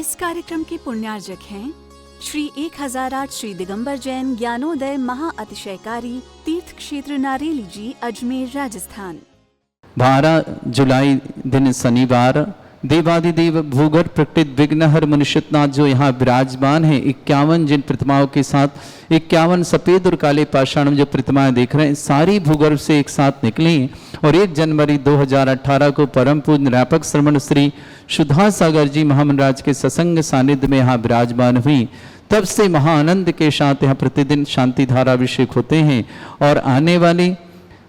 इस कार्यक्रम के पुण्यार्जक हैं श्री 1008 श्री दिगंबर जैन ज्ञानोदय महाअतिशयकारी तीर्थ क्षेत्र नारेली जी, अजमेर, राजस्थान। 12 जुलाई दिन शनिवार देवादिदेव भूगर्भ प्रकृति विघ्नहर मनुष्यनाथ जो यहाँ विराजमान है, 51 जिन प्रतिमाओं के साथ 51 सफेद और काले पाषाण जो प्रतिमाएं देख रहे हैं, सारी भूगर्भ से एक साथ निकली और 1 जनवरी 2018 को परम पूज्य निरापक श्रमण श्री सुधा सागर जी महामंडराज के सत्संग सानिध्य में यहाँ विराजमान हुई। तब से महाआनंद के साथ यहाँ प्रतिदिन शांति धारा अभिषेक होते हैं और आने वाली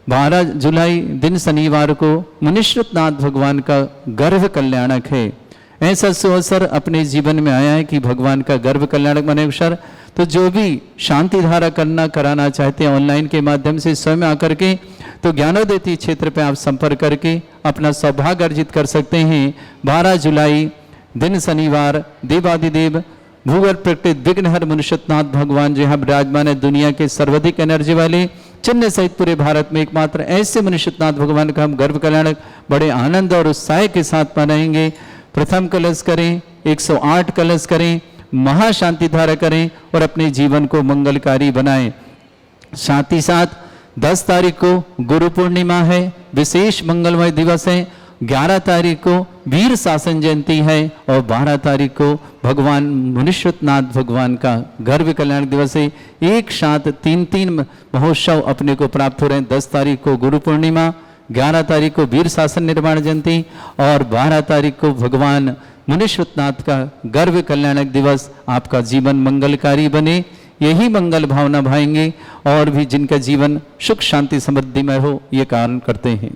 12 जुलाई दिन शनिवार को मुनीश्वरनाथ भगवान का गर्भ कल्याणक है। ऐसा सुअवसर अपने जीवन में आया है कि भगवान का गर्भ कल्याणक बने अवसर, तो जो भी शांति धारा कराना चाहते हैं ऑनलाइन के माध्यम से स्वयं आकर के, तो ज्ञानोदय क्षेत्र पे आप संपर्क करके अपना सौभाग्य अर्जित कर सकते हैं। 12 जुलाई दिन शनिवार देवादिदेव भूगर्भ प्रकृति विघ्नहर मुनीश्वरनाथ भगवान जो यहाँ विराजमान है, दुनिया के सर्वाधिक एनर्जी वाले चेन्नई सहित पूरे भारत में एकमात्र ऐसे मुनीश्वरनाथ भगवान का हम गर्भ कल्याणक बड़े आनंद और उत्साह के साथ मनाएंगे। प्रथम कलश करें, 108 कलश करें, महाशांति धारा करें और अपने जीवन को मंगलकारी बनाएं। साथ ही साथ 10 तारीख को गुरु पूर्णिमा है, विशेष मंगलमय दिवस है। 11 तारीख को वीर शासन जयंती है और 12 तारीख को भगवान मुनीश्वरनाथ भगवान का गर्भ कल्याण दिवस है। एक साथ 3 महोत्सव अपने को प्राप्त हो रहे हैं। 10 तारीख को गुरु पूर्णिमा, 11 तारीख को वीर शासन निर्माण जयंती और 12 तारीख को भगवान मुनीश्वरनाथ का गर्भ कल्याणक दिवस। आपका जीवन मंगलकारी बने, यही मंगल भावना भाएंगे और भी जिनका जीवन सुख शांति समृद्धिमय हो, ये कारण करते हैं।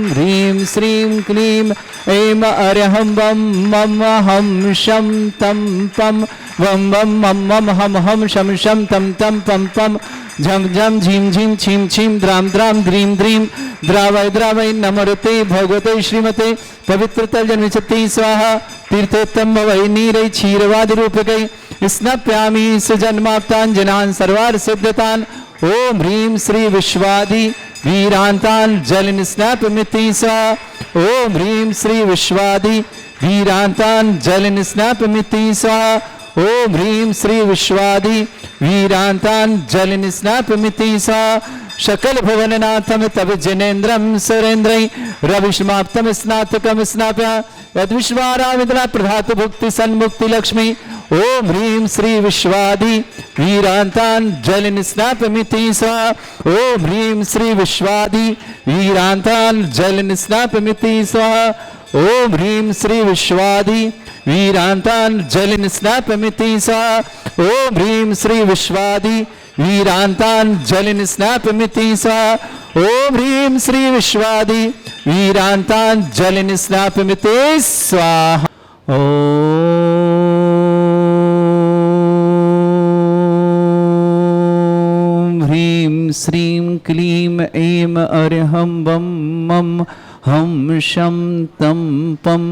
ह्रीं श्रीं क्लीं ऐं अर्हं वं मम हं शं तं पं वं वं मम मम हम हम शं शं तं तं पं पं झं झं झीं झीं छीं छीं द्रां द्रां द्रीं द्रीं द्रावय द्रावय नमोते भगवते श्रीमते पवित्रता जन्मचति स्वाहा तीर्थोत्तम भवै नीरै क्षीरवाद रूपकै स्नप्यामि सुजन्माप्तान् जनान् सर्वार्थ सिद्धतान्। ओम ह्रीं श्री विश्वादि वीरांतान् जलिन स्नापमिति स्वाहा। ओम ह्रीं श्री विश्वादि वीरांतान् जलिन स्नापमिति स्वाहा। ओम ह्रीं श्री विश्वादि वीरांतान् जलिन स्नापमिति स्वाहा। सकल भुवननाथम तब जनेन्द्रम सुरेन्द्रै रविष्माप्तम स्नातकम स्नाप्य यद्विश्वारामिद्रा प्रधातु भुक्ति सन्मुक्ति लक्ष्मी। ओम ह्रीं श्री विश्वादि वीरांतान् जलिन स्नापमिति स्वाहा। ओम ह्रीं श्री विश्वादि वीरांतान् जलिन स्नापमिति स्वाहा। ओम ह्रीं श्री विश्वादि वीरांतान् जलिन स्नापमिति स्वाहा। ओम ह्रीं श्री विश्वादि वीरांतान् जलिन स्नापमिति स्वाहा। ओम ह्रीं श्री विश्वादि वीरांतान् जलिन स्नापमिति स्वाहा। ओम ह्रीं श्रीं क्लीं ऐं अर्हं वं मम हं शं तं पं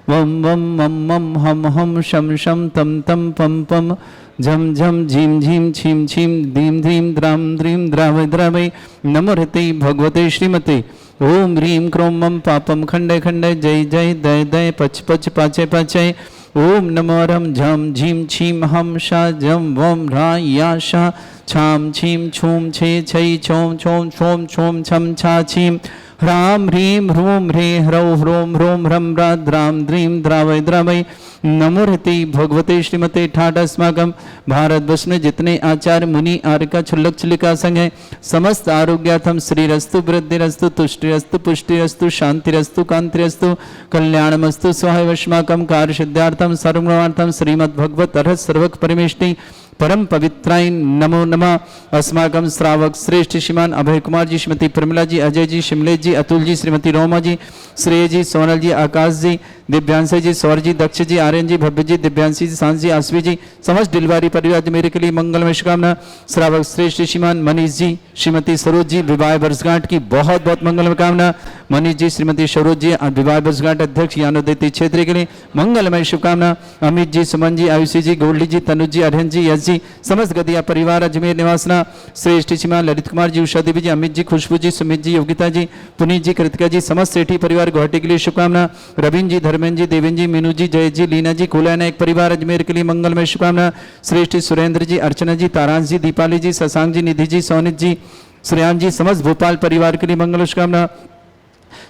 वं वं मम मम हम हम शं शं तं तं पं पं झम झम झीम झीम छीम छीम धीम धीम द्रां द्रीं द्रावय द्रावय नमोते भगवते श्रीमते। ओम ह्रीं क्रों मम पापम खंडय खंडय जय जय दय दय पच पच पाचय पाचय। ओम नमो रम झम झीम छीम हम शा जम वम रा या शा छाम छीम छूम छे छै छोम छोम छोम छोम छम छा छीम ह्रां ह्रीं ह्रूं ह्रे ह्रौ ह्रों ह्रों ह्रं रा द्रां द्रीं द्रावय द्रावय नमोते भगवते श्रीमते। ठाट अस्माकम भारतवर्ष में जितने आचार्य मुनि आर्य छुल्लक छुलिका संघ है, समस्त आरोग्यार्थम श्रीरस्तु वृद्धिरस्तु तुष्टिरस्तु पुष्टिरस्तु शांतिरस्तु कांतिरस्तु कल्याणमस्तु स्वाहा। अस्माकम कार्य सिद्धार्थम सर्वगुणार्थम श्रीमद् भगवत अर्हत सर्वक परमेष्टि परम पवित्राय नमो नमः। अस्माकम श्रावक श्रेष्ठ श्रीमान अभय कुमार जी, श्रीमती प्रमिला जी, अजय जी, शिमलेश जी, अतुल जी, श्रीमती रोमा जी, श्रेय जी, सोनल जी, आकाश जी, दिव्यांश जी, सौर जी, दक्ष जी, आर्यन जी, भव्य जी, दिव्यांशी जी, सांस जी, आसवी जी, समस्त डिलवारी परिवार मेरे के लिए मंगलमय शुभकामना। श्रावक श्रेष्ठ श्रीमान मनीष जी, श्रीमती सरोज जी, विवाह वर्षगांठ की बहुत बहुत मंगलमय कामना। मनीष जी, श्रीमती सरोज जी, विवाह वर्षगांठ अध्यक्ष ज्ञानोदय क्षेत्र के लिए मंगलमय शुभकामना। अमित जी, सुमन जी, आयुषी जी, गोल्डी जी, तनुज जी, अरहन जी, यश जी, समस्त गदिया परिवार अजमेर निवासना श्रेष्ठ सीमा, ललित कुमार जी, उषा देवी जी, अमित जी, खुशबू जी, सुमित जी, योगिता जी, पुनीत जी, कृतिका जी, समस्त सेठी परिवार गुवाहाटी के लिए शुभकामना। रविंद्र जी, धर्मेंद्र जी, देवेंद्र जी, मीनू जी, जय जी, लीना जी, कोला नायक परिवार अजमेर के लिए मंगलमय शुभकामना। श्रेष्ठ सुरेंद्र जी, अर्चना जी, तारांश जी, दीपाली जी, शशांक जी, निधि जी, सोनित जी, श्रेयान जी, समस्त भोपाल परिवार के लिए मंगल शुभकामना।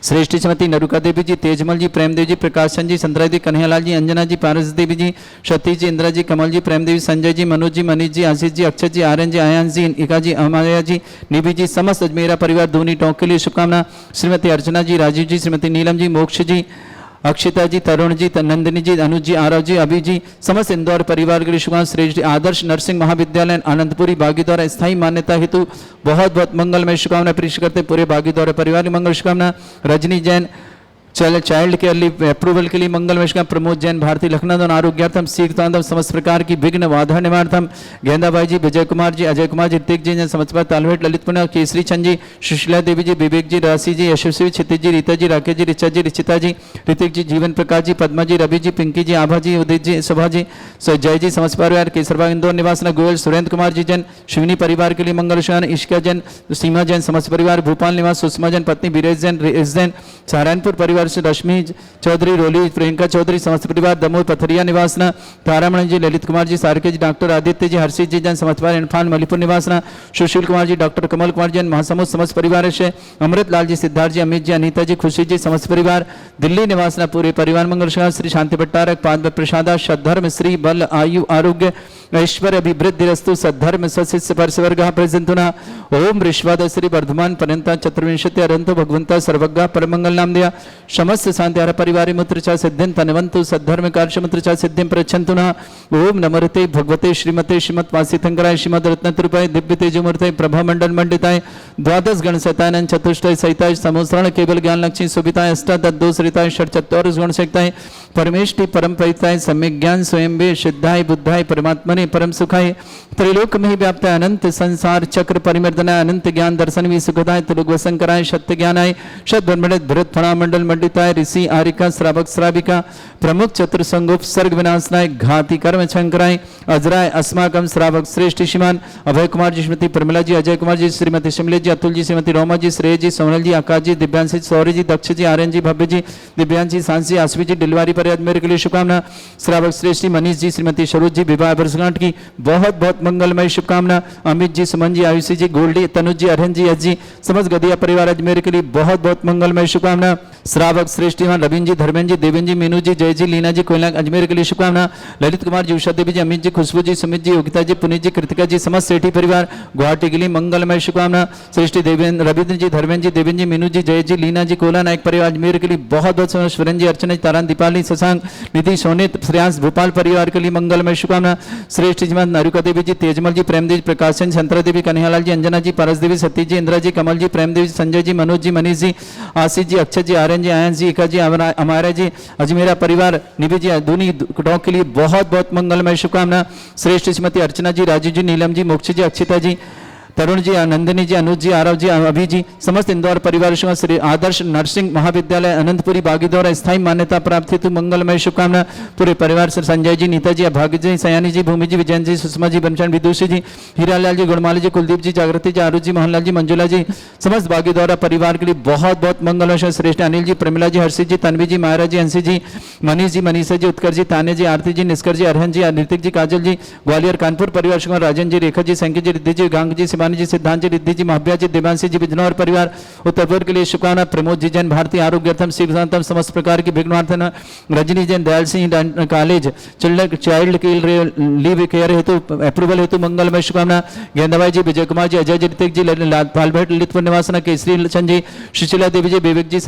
श्रेष्ठ श्रीमती नरुका देवी जी, तेजमल जी, प्रेमदेव जी, प्रकाशन जी, संतरा जी, कन्हैयालाल जी, अंजना जी, पारस देवी जी, सतीश जी, इंदिरा जी, कमल जी, प्रेमदेवी, संजय जी, मनोज जी, मनीष जी, आशीष जी, अक्षय जी, आर्यन जी, आयांश जी, इका जी, अमाया जी, निधि जी, समस्त अजमेरा परिवार दूनी टोंक के लिए शुभकामना। श्रीमती अर्चना जी, राजीव जी, श्रीमती नीलम जी, मोक्ष जी, अक्षिता जी, तरुण जी, नंदिनी जी, अनुज जी, आरव जी, अभी जी, समस्त इंदौर परिवार के लिए शुभकामना। श्रेष्ठ आदर्श नर्सिंग महाविद्यालय आनंदपुरी बागीद्वारा स्थायी मान्यता हेतु बहुत बहुत मंगलमय शुभकामना प्रेषित करते पूरे बागीद्वारा परिवार की मंगल शुभकामना। Rajni Jain child care approval के लिए मंगलमय शुभकामना। प्रमोद जैन, भारतीय लखनऊ आरोग्यार्थम शीघ्रतांतम समस्त प्रकार की विघ्न बाधा निवारतम। गेंदाबाई जी, विजय कुमार जी, अजय कुमार जी, ऋतिक जी, समस्त तालवेट, ललित पुण्य, केसरी चंद जी, सुशीला देवी जी, विवेक जी, राशि जी, यशस्वी, क्षितिज जी, रीता जी, राकेश जी, ऋचा जी, रिचिता जी, ऋतिक जी, जीवन प्रकाश जी, पद्मा जी, रवि जी, पिंकी जी, आभा जी, उदित जी, शोभा जी, जय जी, समस्त परिवार, केसरबाग इंदौर निवासना, गोयल सुरेंद्र कुमार जी जैन, शिवनी परिवार के लिए मंगल शुभकामना। इश्का जैन, सीमा जैन, समस्त परिवार, भोपाल निवास, सुषमा जैन, पत्नी बीरेश जैन, रेस जैन, सहारनपुर परिवार से रश्मि चौधरी, रोली, प्रियंका चौधरी, समस्त परिवार, दमोह पथरिया निवासना, तारामणि जी, ललित कुमार जी, सारके जी, डॉक्टर आदित्य जी, हर्षित जी जैन, समस्त परिवार, इरफान मलिपुर निवासना, सुशील कुमार जी, डॉक्टर कमल कुमार जैन, महासमुद, समस्त परिवार से अमृत लाल जी, सिद्धार्थ जी, अमित जी, अनीता जी, खुशी जी, समस्त परिवार, दिल्ली निवासना, पूरे परिवार मंगल शुभकामना। श्री शांति भट्टारक पाद प्रसादा, सद्धर्म, श्री बल, आयु, आरोग्य, ऐश्वर्य, अभिवृद्धि रस्तु, सद्धर्म, सशिष्य परस्वर्ग प्रजंतुना। ओम ऋष्वाद श्री वर्धमान पर्यंता चतुर्विंशति अरंतो भगवंता सर्वज्ञ परमंगल नाम दिया। समस्त शांति हर परिवार मुत्रचा सिद्धिं तनवंतु सद्धर्म कार्य मुत्रचा सिद्धिं प्रच्छन्तु नः। ओम नमस्ते भगवते श्रीमते श्रीमत् वासितंकराय श्रीमद रत्नतृपाय दिव्य तेजोमूर्तये प्रभा मंडल मंडिताय द्वादश गण सहिताय चतुष्टय सहिताय समोसरण केवल ज्ञान लक्ष्मी सुविताय अष्टादश रिताय षट्चत्वारिश गुण सहिताय परमेष्टि परम परिताय सम्यक ज्ञान स्वयं वे सिद्धाय बुद्धाय परमात्मने परम सुखाय त्रिलोक में व्याप्त अनंत संसार चक्र परिमर्दनाय अनंत ज्ञान दर्शन भी सुखदाय त्रिलोक वसंकराय सत्य ज्ञानाय शत ब्रह्मणित भरत फणा मंडल मंडिताय ऋषि आरिका श्रावक श्राविका प्रमुख चतुर्संगोप सर्ग विनाशनाय घाती कर्म शंकराय अजराय अस्माकम श्रावक श्रेष्ठ श्रीमान अभय कुमार जी, श्रीमती प्रमिला जी, अजय कुमार जी, श्रीमती शिमले जी, अतुल जी, श्रीमती रोमा जी, श्रेय जी, सोनल जी, आकाश जी, दिव्यांशी, सौर्य जी, दक्ष जी, आर्यन जी, भव्य जी, दिव्यांशी, सांसी, आश्वी जी, डिलीवरी पर मेरे के लिए शुभकामना। श्रावक श्रेष्ठी मनीष जी, श्रीमती सरोज जी, विवाह वर्षगांठ की बहुत बहुत मंगलमय शुभकामना। अमित जी, सुमन जी, आयुषी जी, गोल्डी, तनुज जी, अरहन जी, यश जी, समस्त गदिया परिवार अजमेर के लिए बहुत बहुत मंगलमय शुभकामना। श्रावक श्रेष्ठी रविंद्र जी, धर्मेंद्र जी, देवेंद्र जी, मीनू जी, जय जी, लीना जी, कोयला अजमेर के लिए शुभकामना। ललित कुमार जी, उषा देवी जी, अमित जी, खुशबू जी, सुमित जी, योगिता जी, पुनीत जी, कृतिका जी, समस्त सेठी परिवार गुवाहाटी के लिए मंगलमय शुभकामना। श्रेष्ठी देवेंद्र रविंद्र जी, धर्मेंद्र जी, देवेंद्र जी, मीनू जी, जय जी, लीना जी, कोला नायक परिवार अजमेर के लिए बहुत बहुत सुरेंद्र जी, अर्चना जी, तारान, दीपाली, शशांक, निधि, सोनित, श्रेयांश भोपाल परिवार के लिए मंगलमय शुभकामना। श्रेष्ठ जी नरुका देवी जी, तेजमल जी, प्रेमदेव, प्रकाशन, संतरा देवी, कन्हैयालाल जी, अंजना जी, पारस देवी, सतीश जी, इंदिरा जी, कमल जी, प्रेमदेव, संजय जी, मनोज जी, मनीष जी, आशीष जी, अक्षय जी, आर्यन जी, आयन जी, इका जी, अमारा जी, अजमेरा परिवार निधि जी, दूनी टोंक के लिए बहुत बहुत मंगलमय शुभकामना। श्रेष्ठ श्रीमती अर्चना जी, राजीव जी, नीलम जी, मोक्ष जी, अक्षिता जी, तरुण जी, नंदिनी जी, अनुज जी, आरव जी, अभी जी, समस्त इंदौर परिवार श्री आदर्श नर्सिंग महाविद्यालय अनंतपुरी बागीद्वारा स्थायी मान्यता प्राप्त हेतु मंगलमय शुभकामना। पूरे परिवार से संजय जी, नीता जी, भाग्य जी, सयानी जी, भूमि जी, विजयन जी, सुषमा जी, बनचंद विदुषी जी, हीरालाल जी, गुणमाली जी, कुलदीप जी, जागृति जी, आरुज जी, मोहनलाल जी, मंजुला जी, समस्त बागीद्वारा परिवार के लिए बहुत बहुत मंगलमय। श्रेष्ठ अनिल जी, प्रमिला जी, हर्षित जी, तन्वी जी, मायरा जी, हंसी जी, मनीष जी, मनीषा जी, उत्कर जी, ताने जी, आरती जी, निष्कर जी, अरहन जी, ऋतिक जी, काजल जी, ग्वालियर कानपुर परिवार श्री राजन जी, रेखा जी, संकेत जी, रिद्धि जी, गांग जी, शिवानी जी, सिद्धांत जी, रिद्धि जी, महाभ्या जी, देवांशी जी, बिजनौर परिवार उत्तरपुर के लिए शुभकामना। प्रमोद जी जैन, भारतीय आरोग्यर्थम शिवशांतम समस्त प्रकार की विघ्नार्थन। Rajni Jain, Dayal Singh college child leave care हेतु अप्रूवल हेतु मंगलमय शुभकामना। गेंदाबाई जी, विजय कुमार जी, अजय जी, ऋतिक जी, पालभेट ललितपुर निवासना, केसरी चंद जी, सुशीला देवी जी, विवेक जी,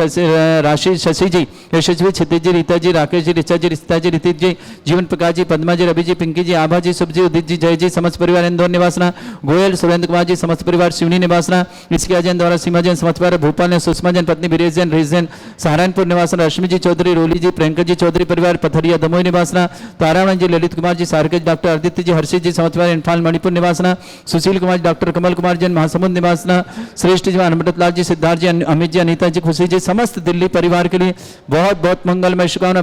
राशि, शशि जी, यशस्वी, क्षितिज जी, रीता जी, राकेश जी, ऋचा जी, रिश्ता जी, ऋतिक जी, जीवन प्रकाश जी, पद्मा जी, रवि जी, पिंकी जी, आभा जी, शुभ जी, उदित जी, जय जी, समस्त परिवार इंदौर निवासना। गोयल सुरेंद्र कुमार जी समस्त परिवार शिवनी निवासना, इसके जैन द्वारा सीमा जैन समस्त परिवार भोपाल ने सुषमा जैन पत्नी बीरेश जैन रेश जैन सहारनपुर निवासना, रश्मि जी चौधरी रोली जी प्रियंका जी चौधरी परिवार पथरिया दमोई निवासना, तारामण जी ललित कुमार जी सारकेज डॉक्टर आदित्य जी हर्षित जी समस्त परिवार इम्फाल मणिपुर निवासना, सुशील कुमार जी डॉक्टर कमल कुमार जैन महासमुंद निवासना, श्रेष्ठ जी अमृत लाल जी सिद्धार्थ जी अमित जी अनीता जी खुशी जी समस्त दिल्ली परिवार के लिए बहुत बहुत मंगलमय शुभकामना।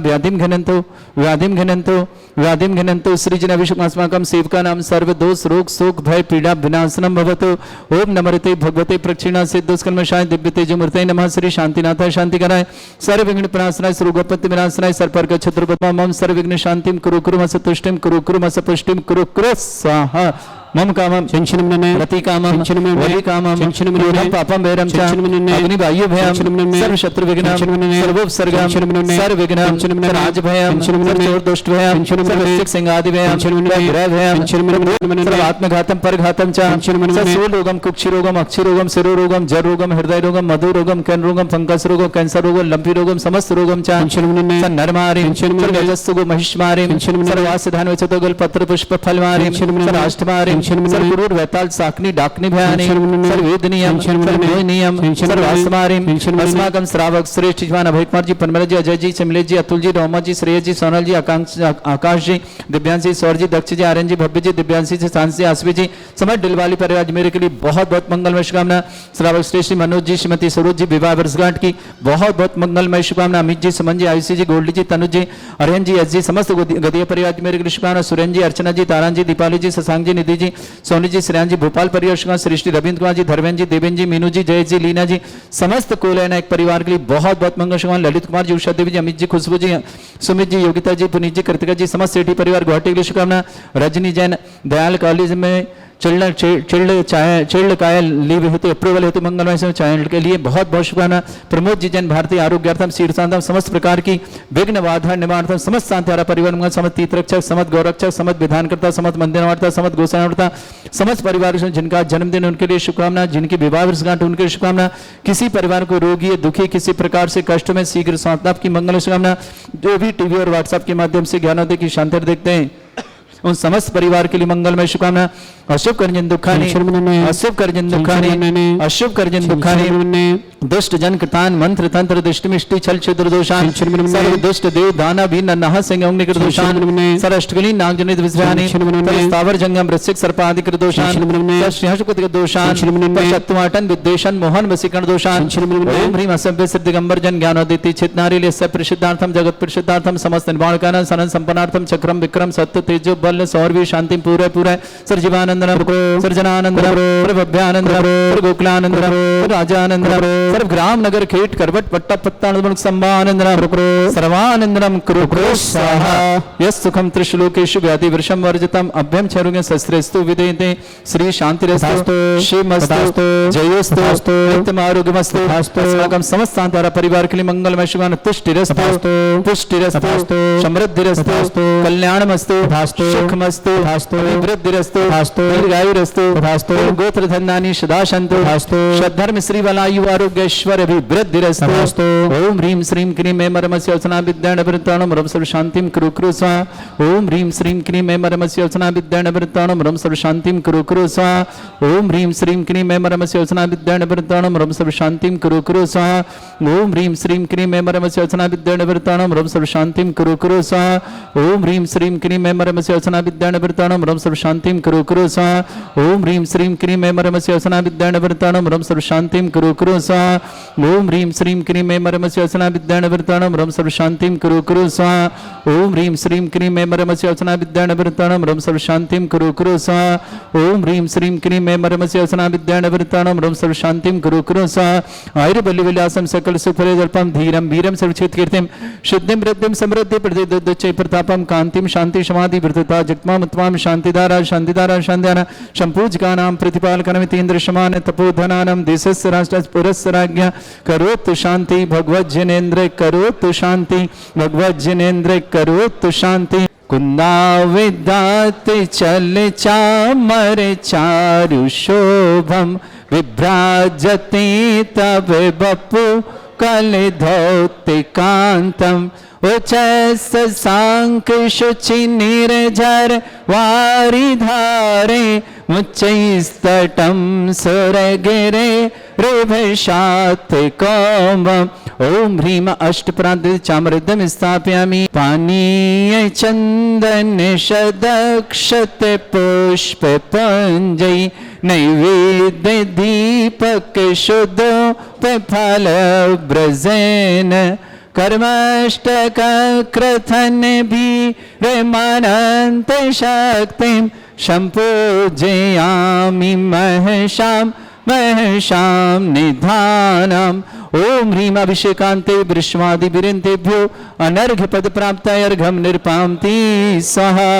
व्याधिम घनंतो श्री जन अभिषेकमास्माकं सेवका नाम सर्व दोष रोग शोक भय पीड़ा विनाशनम भवतु। ओम नमस्ते भगवते प्रक्षिणा सिद्धस्कल्मषाय दिव्य तेजमूर्तये नमः। श्री शांतिनाथाय शांति कराय सर्व विघ्न प्रणाशनाय सर्वगोपत्य विनाशनाय सर्वपर्क छत्रपति मम सर्व विघ्न शांतिम कुरु कुरु मसतुष्टिम कुरु कुरु मसपुष्टिम कुरु कुरु स्वाहा। मम कामम रति कामम वली कामम क्रोधम पापम वैरम च अग्नि वायु भयम सर्व शत्रु विघ्नम सर्वोपसर्गम सर्व विघ्नम राज भयम चोर दुष्ट भयम सर्व सिंहादि भयम ग्रह भयम सर्व आत्मघातम परघातम च सूल रोगम कुक्षि रोगम अक्षि रोगम शिरो रोगम जर रोगम हृदय रोगम मधु रोगम कैन रोगम फंगस रोगम कैंसर रोगम लंपी रोगम समस्त रोगम च नरमारि सर्वजस्तु महिष्मारि सर्वास्य धान चतुर्गल पत्र पुष्प फलमारि सर्वाष्टमारि सर्वपुरुर वैताल साकनी डाकनी भयानी सर्वेदनियम सर्वनियम सर्वास्मारिम अस्माकं श्रावक श्रेष्ठ जवान अभय कुमार जी पनमल जी अजय जी सिमलेश जी अतुल जी रोमा जी श्रेयस जी सोनल जी आकाश जी दिव्यांशी सौर जी दक्ष जी आर्यन जी भव्य जी दिव्यांशी जी सांस जी आसवी जी समझ दिलवाली परिवार मेरे के लिए बहुत बहुत मंगलमय शुभकामना। श्रावक श्रेष्ठ जी मनोज जी श्रीमती सरोज जी विवाह वर्षगांठ की बहुत बहुत मंगलमय शुभकामना। अमित जी सुमन जी आयुषी जी गोल्डी जी तनुज जी अरियन जी एस जी समस्त गदीय परिवार मेरे के लिए शुभकामना। सुरेन जी अर्चना जी तारान जी दीपाली जी शशांक जी निधि जी सोनी जी श्रेयान जी भोपाल परिवार श्रेष्ठी रविंद्र कुमार जी धर्मेंद्र जी देवेंद्र जी मीनू जी जय जी लीना जी समस्त कोलैना एक परिवार के लिए बहुत बहुत मंगल शुभकामना। ललित कुमार जी उषा देवी जी अमित जी खुशबू जी सुमित जी योगिता जी पुनीत जी कृतिका जी समस्त सेठी परिवार गुवाहाटी के लिए शुभकामना। रजनी जैन दयाल कॉलेज में चिल्ड कायल लीव हेतु अप्रूवल हेतु मंगलमय से चाइल्ड के लिए बहुत बहुत शुभकामना। प्रमोद जी जैन भारतीय आरोग्यार्थम शीर्षांतम समस्त प्रकार की विघ्न बाधा निवारणार्थम समस्त शांतिहारा परिवार मंगल समस्त तीर्थरक्षक समस्त गौरक्षक समस्त विधानकर्ता समस्त मंदिरवार्ता समस्त गोसायनवर्ता समस्त परिवार जिनका जन्मदिन उनके लिए शुभकामना। जिनकी विवाह वर्षगांठ उनके लिए शुभकामना। किसी परिवार को रोगी दुखी किसी प्रकार से कष्ट में शीघ्र सांत्वना की मंगल शुभकामना। जो भी टीवी और व्हाट्सएप के माध्यम से ज्ञानोदय की शांति देखते हैं उन समस्त परिवार के लिए मंगलमय शुभकामना। अशुभ कर्जन दुखानी अशुभ कर्जन दुखानी अशुभ कर्जन दुखानी दुष्ट जन कृतान मंत्र तंत्र दृष्टि मिष्टि छल छिद्र दोषान सर्व दुष्ट देव दाना भी नह सिंह अग्नि कृत दोषान सरष्टकली नाग जनित विश्रानी स्थावर जंगम वृश्चिक सर्पादि कृत दोषान सिंहशुकृत दोषान शत्रुआटन विद्वेषण मोहन वसीकरण दोषान ओम ह्रीम असभ्य सिद्ध दिगंबर जन ज्ञानोदिति चित नारी प्रसिद्धार्थम जगत प्रसिद्धार्थम समस्त निर्माण कानन सनन संपन्नार्थम चक्रम विक्रम सत्य तेजो बल सौरवी शांति पूरे पूरे सर्जीवानंद सर्जनानंद प्रभव्यानंद गोकुलानंद राजानंद सर्व ग्राम नगर खेट करवट पट्टा पत्ता संभानंद सर्वानंदनम कुरु कुरु स्वाहा। यस सुखम त्रिशलोकेषु व्याधि वृषम वर्जितम अभ्यम चरुगे शस्त्रेस्तु विदेते श्री शांतिरस्तु शिवमस्तु जयोस्तु नित्यम आरोग्यमस्तु। अस्माकं समस्त शांतिहारा परिवार के लिए मंगलमय शुभकामना। तुष्टिरस्तु पुष्टिरस्तु समृद्धिरस्तु कल्याणमस्तु सुखमस्तु वृद्धिरस्तु दीर्घायुरस्तु गोत्र धन्यानि सदा सन्तु सद्धर्म श्री वलायु आरोग्य ऐश्वर्य अभिवृद्धिरस्तु। ओम ह्रीं श्रीं क्रीं मे मरमस्य अर्चना विद्याण वृत्ताणं रम सर्व शांतिं कुरु कुरु स्वाहा। ओम ह्रीं श्रीं क्रीं मे मरमस्य अर्चना विद्याण वृत्ताणं रम सर्व शांतिं कुरु कुरु स्वाहा। ओम ह्रीं श्रीं क्रीं मे मरमस्य अर्चना विद्याण वृत्ताणं रम सर्व शांतिं कुरु कुरु स्वाहा। ओम ह्रीं श्रीं क्रीं मे मरमस्य अर्चना विद्याण वृत्ताणं रम सर्व शांतिं कुरु कुरु स्वाहा। ओम ह्रीं श्रीं क्रीं मे मरमस्य अर्चना विद्याण वृत्ताणं रम सर्व शांतिं कुरु कुरु स्वाहा। ओम ह्रीं श्रीं क्रीं मे मरमस्य अर्चना विद्याण वृत्ताणं रम सर्व शांतिं कुरु कुरु स्वाहा। ओम ह्रीं श्रीं क्रीं मे मरमस्य अर्चना विद्याण वृत्ताणं रम सर्व शांतिं कुरु कुरु स्वाहा। ओम ह्रीं श्रीं क्रीं मे मरमस्य अर्चना विद्याण वृत्ताणं रम सर्व शांतिं कुरु कुरु स्वाहा। ओम ह्रीं श्रीं क्रीं मे मरमस्य अर्चना विद्याण वृत्ताणं रम सर्व शांतिं कुरु कुरु स्वाहा। आयुर्बल्य विलासं सकल सुफले जल्पं धीरं वीरं सर्वचित कीर्तिं सिद्धिं वृद्धिं समृद्धि प्रतिदुच्चै प्रतापं कांतिं शांति समाधि वृद्धता जगमाम उत्तमां शांतिधारा शांतिधारा शांतिधारा संपूजकानां प्रतिपालकनमितीन्द्र समान तपोधनानां देशस्य राष्ट्रस्य पुरस्य राज्ञा करोतु शांति भगवज्जनेन्द्र करोतु शांति भगवज्जनेन्द्र करोतु शांति। कुंदा विदात चल चामर चारु शोभम विभ्राजते तव बपु कल धौते कांतम उचस सांक शुचि निर्झर वारी धारे उच्चैस्तटं सुरगिरे रेभशात् कौमम् ओम ह्रीम अष्टप्रान्त चामृतम स्थापयामि पानीय चंदन शदक्षत पुष्प पंजय नैवेद्य दीपक शुद्ध फल ब्रजेन कर्मष्टक क्रथन भी रमानंत शक्तिम संपूजयामि महशाम निधानम ओम ह्रीम अभिषेकांते वृष्वादि विरंतेभ्यो अनर्घ्य पद प्राप्त अर्घम निर्पामति स्वाहा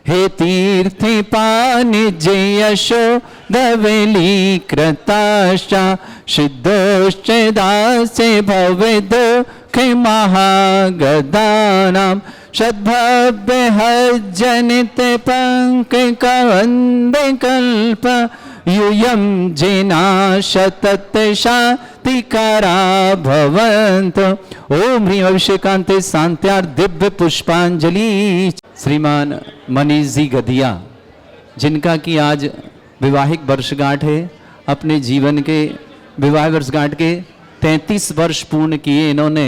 हे तीर्थे पानिज्य यशो धवेली कृताश्चा सिद्धोश्च दासे भवेदो खे महागदानाम सद्भव्य हज्जनित पंक वंदे कल्प यूयं जेना शतत शातिकारा भवंत ओम ह्रीम अभिषेकांते शांत्यार दिव्य पुष्पांजलि। श्रीमान मनीष जी गदिया, जिनका कि आज विवाहिक वर्षगांठ है, अपने जीवन के विवाह वर्षगांठ के 33 वर्ष पूर्ण किए। इन्होंने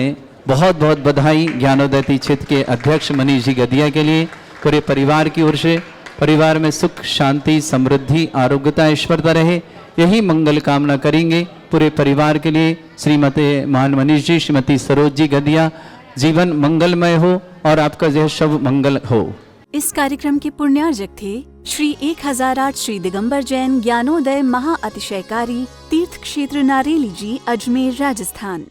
बहुत बहुत बधाई ज्ञानोदय क्षेत्र के अध्यक्ष मनीष जी गदिया के लिए, पूरे परिवार की ओर से। परिवार में सुख शांति समृद्धि आरोग्यता ऐश्वर्यता रहे, यही मंगल कामना करेंगे पूरे परिवार के लिए। श्रीमती महान मनीष जी, श्रीमती सरोज जी गदिया, जीवन मंगलमय हो और आपका यह शुभ मंगल हो। इस कार्यक्रम के पुण्यार्जक थे श्री 1008 श्री दिगंबर जैन ज्ञानोदय महाअतिशयकारी तीर्थ क्षेत्र नारेली जी, अजमेर, राजस्थान।